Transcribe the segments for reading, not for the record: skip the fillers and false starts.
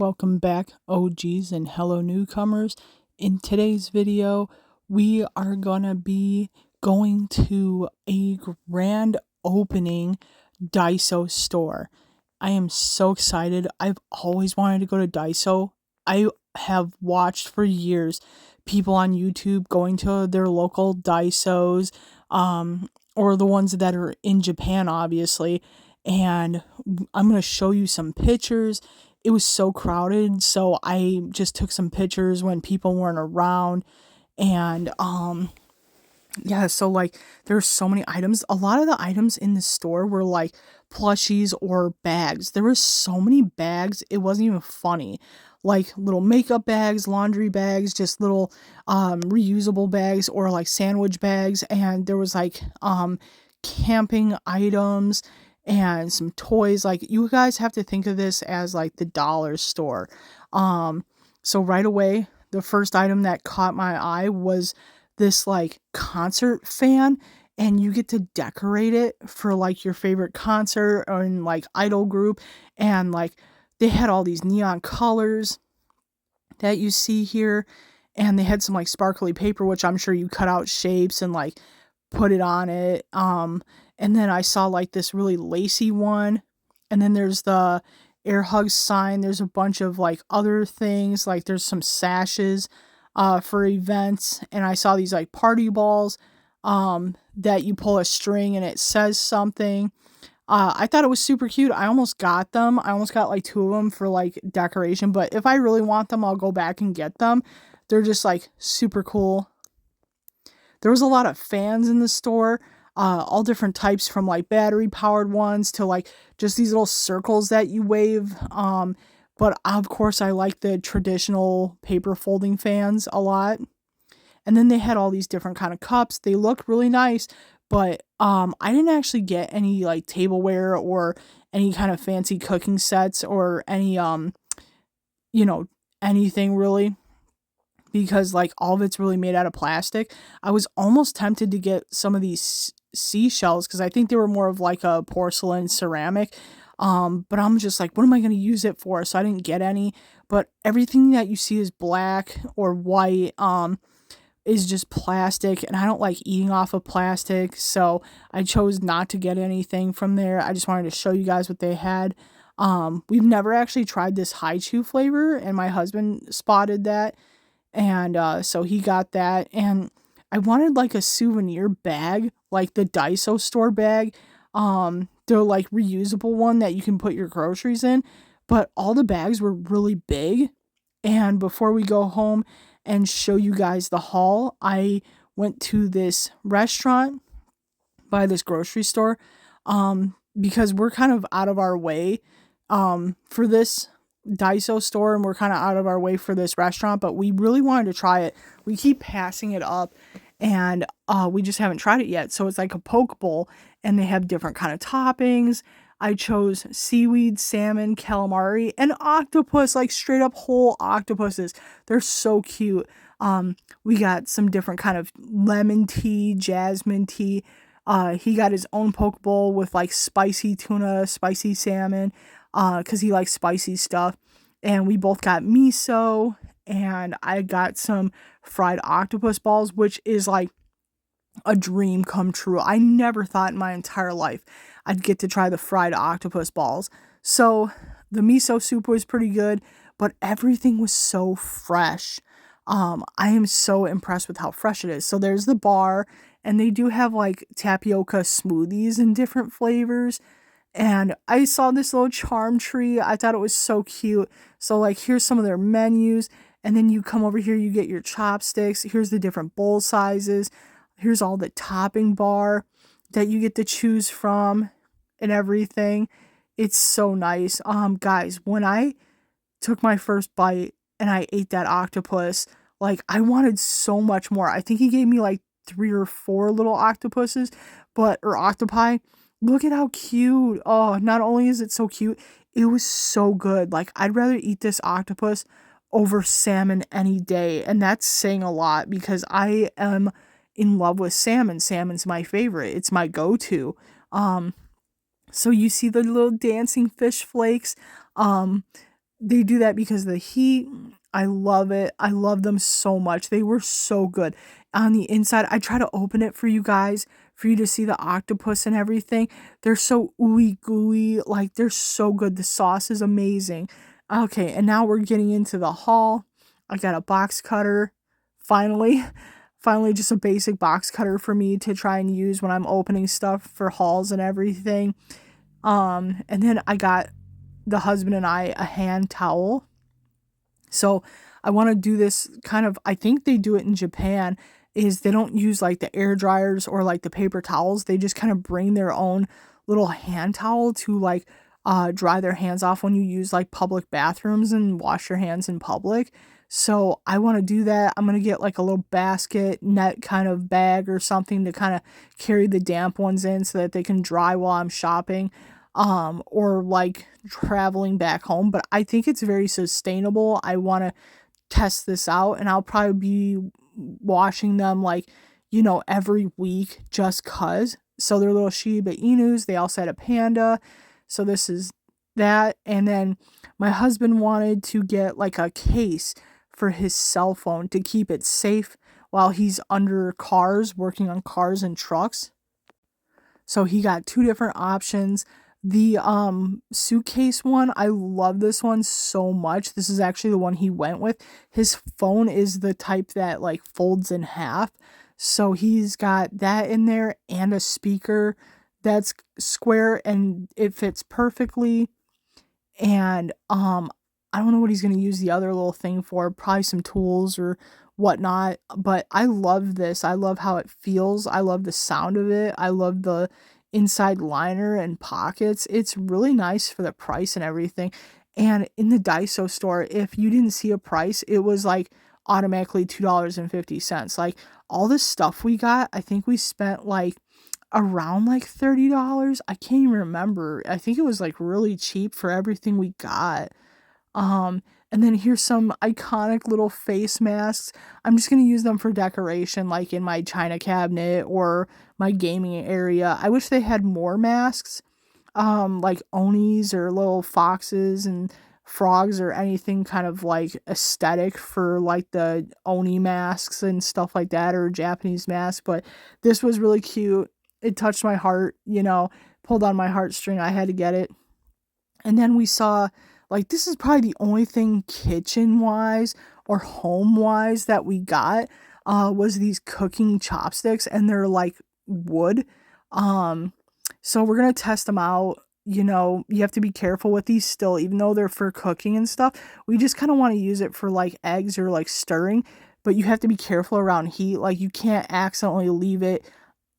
Welcome back, OGs, and hello, newcomers. In today's video, we are gonna be going to a grand opening Daiso store. I am so excited. I've always wanted to go to Daiso. I have watched for years people on YouTube going to their local Daisos, or the ones that are in Japan, obviously. And I'm gonna show you some pictures. It was so crowded, so I just took some pictures when people weren't around. And yeah, so like there's so many items. A lot of the items in the store were like plushies or bags. There were so many bags, it wasn't even funny. Like little makeup bags, laundry bags, just little reusable bags or like sandwich bags. And there was like camping items and some toys. Like, you guys have to think of this as like the dollar store. So right away, the first item that caught my eye was this like concert fan, and you get to decorate it for like your favorite concert or in like idol group. And like they had all these neon colors that you see here, and they had some like sparkly paper, which I'm sure you cut out shapes and like put it on it. And then I saw like this really lacy one, and then there's the air hug sign. There's a bunch of like other things, like there's some sashes for events, and I saw these like party balls that you pull a string and it says something. I thought it was super cute. I almost got them. I almost got like 2 of them for like decoration, but if I really want them, I'll go back and get them. They're just like super cool. There was a lot of fans in the store, all different types, from like battery powered ones to like just these little circles that you wave. But of course I like the traditional paper folding fans a lot. And then they had all these different kind of cups. They looked really nice, but I didn't actually get any like tableware or any kind of fancy cooking sets or any you know anything really, because like all of it's really made out of plastic. I was almost tempted to get some of these seashells because I think they were more of like a porcelain ceramic. But I'm just like, what am I going to use it for? So I didn't get any. But everything that you see is black or white is just plastic, and I don't like eating off of plastic, so I chose not to get anything from there. I just wanted to show you guys what they had. We've never actually tried this high chew flavor, and my husband spotted that, and so he got that. And I wanted like a souvenir bag, like the Daiso store bag. They're like reusable one that you can put your groceries in, but all the bags were really big. And before we go home and show you guys the haul, I went to this restaurant by this grocery store, because we're kind of out of our way for this Daiso store, and we're kind of out of our way for this restaurant, but we really wanted to try it. We keep passing it up, and we just haven't tried it yet. So it's like a poke bowl, and they have different kind of toppings. I chose seaweed, salmon, calamari, and octopus, like straight up whole octopuses. They're so cute. We got some different kind of lemon tea, jasmine tea. He got his own poke bowl with like spicy tuna, spicy salmon, because he likes spicy stuff. And we both got miso, and I got some fried octopus balls, which is like a dream come true. I never thought in my entire life I'd get to try the fried octopus balls. So the miso soup was pretty good, but everything was so fresh. I am so impressed with how fresh it is. So there's the bar, and they do have like tapioca smoothies in different flavors. And I saw this little charm tree. I thought it was so cute. So like, here's some of their menus. And then you come over here, you get your chopsticks. Here's the different bowl sizes. Here's all the topping bar that you get to choose from and everything. It's so nice. Guys, when I took my first bite and I ate that octopus, like I wanted so much more. I think he gave me like 3 or 4 little octopuses, or octopi. Look at how cute. Oh, not only is it so cute, it was so good. Like, I'd rather eat this octopus over salmon any day. And that's saying a lot because I am in love with salmon. Salmon's my favorite. It's my go-to. So you see the little dancing fish flakes. they do that because of the heat. I love it. I love them so much. They were so good. On the inside, I try to open it for you guys, for you to see the octopus and everything. They're so ooey gooey. Like, they're so good. The sauce is amazing. Okay, and now we're getting into the haul. I got a box cutter. Finally. Finally, just a basic box cutter for me to try and use when I'm opening stuff for hauls and everything. And then I got the husband and I a hand towel. So I want to do this kind of, I think they do it in Japan, is they don't use like the air dryers or like the paper towels. They just kind of bring their own little hand towel to like dry their hands off when you use like public bathrooms and wash your hands in public. So I want to do that. I'm going to get like a little basket net kind of bag or something to kind of carry the damp ones in so that they can dry while I'm shopping or like traveling back home. But I think it's very sustainable. I want to test this out, and I'll probably be washing them like, every week just cuz. So they're little Shiba Inus. They also had a panda. So this is that. And then my husband wanted to get like a case for his cell phone to keep it safe while he's under cars, working on cars and trucks. So he got two different options. The suitcase one, I love this one so much. This is actually the one he went with. His phone is the type that like folds in half. So he's got that in there and a speaker that's square and it fits perfectly. And I don't know what he's going to use the other little thing for, probably some tools or whatnot, but I love this. I love how it feels. I love the sound of it. I love the inside liner and pockets. It's really nice for the price and everything. And in the Daiso store, if you didn't see a price, it was like automatically $2.50. Like all the stuff we got, I think we spent like around like $30. I can't even remember. I think it was like really cheap for everything we got. Um, and then here's some iconic little face masks. I'm just going to use them for decoration, like in my china cabinet or my gaming area. I wish they had more masks, like onis or little foxes and frogs or anything kind of like aesthetic for like the oni masks and stuff like that, or Japanese masks. But this was really cute. It touched my heart, pulled on my heartstring. I had to get it. And then we saw, like, this is probably the only thing kitchen-wise or home-wise that we got, was these cooking chopsticks, and they're, like, wood. So we're gonna test them out. You have to be careful with these still, even though they're for cooking and stuff. We just kind of want to use it for, like, eggs or, like, stirring, but you have to be careful around heat. Like, you can't accidentally leave it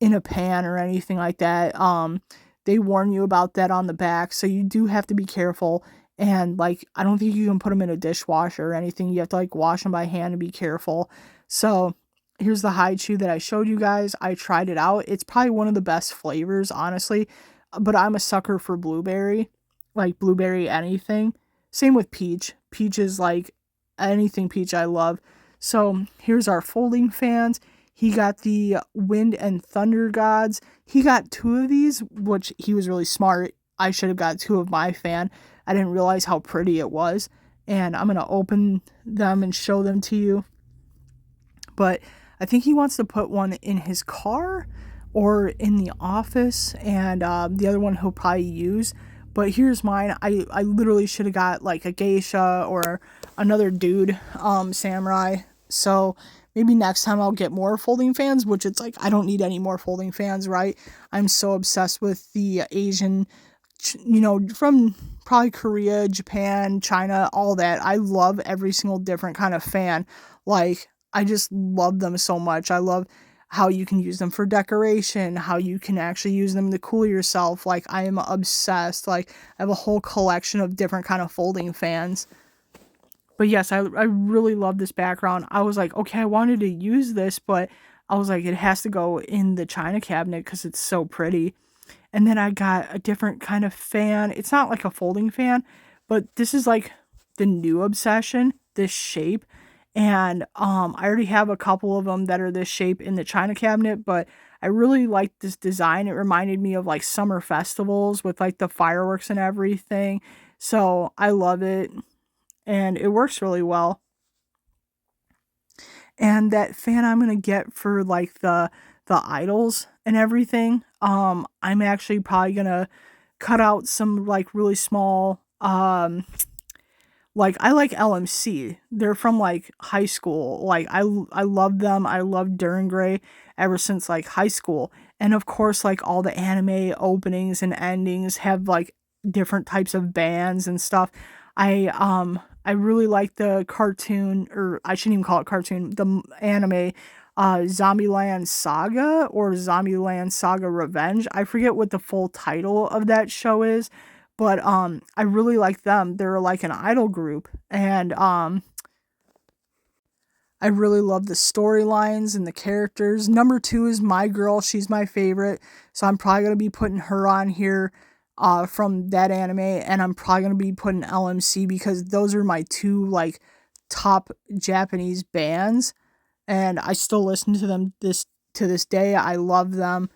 in a pan or anything like that. They warn you about that on the back, so you do have to be careful. And like, I don't think you can put them in a dishwasher or anything. You have to like wash them by hand and be careful. So here's the hide chew that I showed you guys. I tried it out. It's probably one of the best flavors, honestly. But I'm a sucker for blueberry, like blueberry anything. Same with peach. Peach is like anything peach I love. So here's our folding fans. He got the Wind and Thunder Gods. He got two of these, which he was really smart. I should have got two of my fan. I didn't realize how pretty it was. And I'm going to open them and show them to you. But I think he wants to put one in his car or in the office. And the other one he'll probably use. But here's mine. I literally should have got like a geisha or another dude samurai. So maybe next time I'll get more folding fans, which it's like I don't need any more folding fans, right? I'm so obsessed with the Asian, from probably Korea, Japan, China, all that. I love every single different kind of fan. Like, I just love them so much. I love how you can use them for decoration, how you can actually use them to cool yourself. Like, I am obsessed. Like, I have a whole collection of different kind of folding fans. But yes, I really love this background. I was like, okay, I wanted to use this, but I was like, it has to go in the china cabinet because it's so pretty. And then I got a different kind of fan. It's not like a folding fan, but this is like the new obsession, this shape. And I already have a couple of them that are this shape in the china cabinet, but I really like this design. It reminded me of like summer festivals with like the fireworks and everything. So I love it. and it works really well. And that fan I'm gonna get for like the idols and everything, I'm actually probably gonna cut out some like really small like I like LMC. They're from like high school. Like I love them. I love Duran Gray ever since like high school. And of course like all the anime openings and endings have like different types of bands and stuff. I really like the cartoon, or I shouldn't even call it cartoon, the anime Zombieland Saga or Zombieland Saga Revenge. I forget what the full title of that show is, but I really like them. They're like an idol group, and I really love the storylines and the characters. Number 2 is My Girl. She's my favorite, so I'm probably going to be putting her on here from that anime, and I'm probably going to be putting LMC because those are my two like top Japanese bands, and I still listen to them to this day. I love them.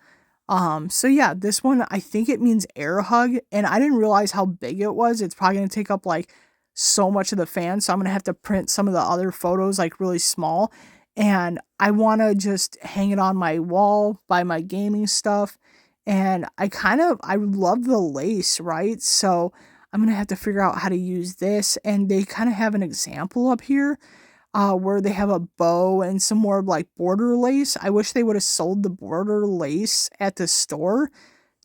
So yeah, this one, I think it means air hug, and I didn't realize how big it was. It's probably gonna take up like so much of the fan, so I'm gonna have to print some of the other photos like really small, and I wanna just hang it on my wall by my gaming stuff. And I love the lace, right? So I'm gonna have to figure out how to use this, and they kind of have an example up here where they have a bow and some more like border lace. I wish they would have sold the border lace at the store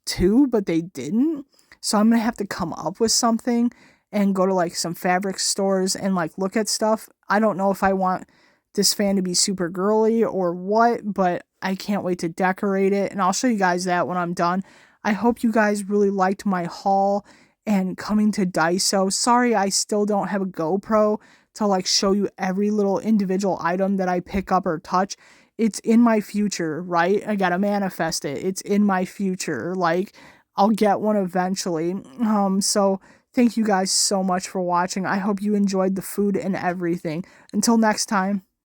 too, but they didn't. So I'm gonna have to come up with something and go to like some fabric stores and like look at stuff. I don't know if I want this fan to be super girly or what, but I can't wait to decorate it, and I'll show you guys that when I'm done. I hope you guys really liked my haul and coming to Daiso. Sorry I still don't have a GoPro to like show you every little individual item that I pick up or touch. It's in my future, right? I gotta manifest it. It's in my future. Like, I'll get one eventually. So thank you guys so much for watching. I hope you enjoyed the food and everything. Until next time.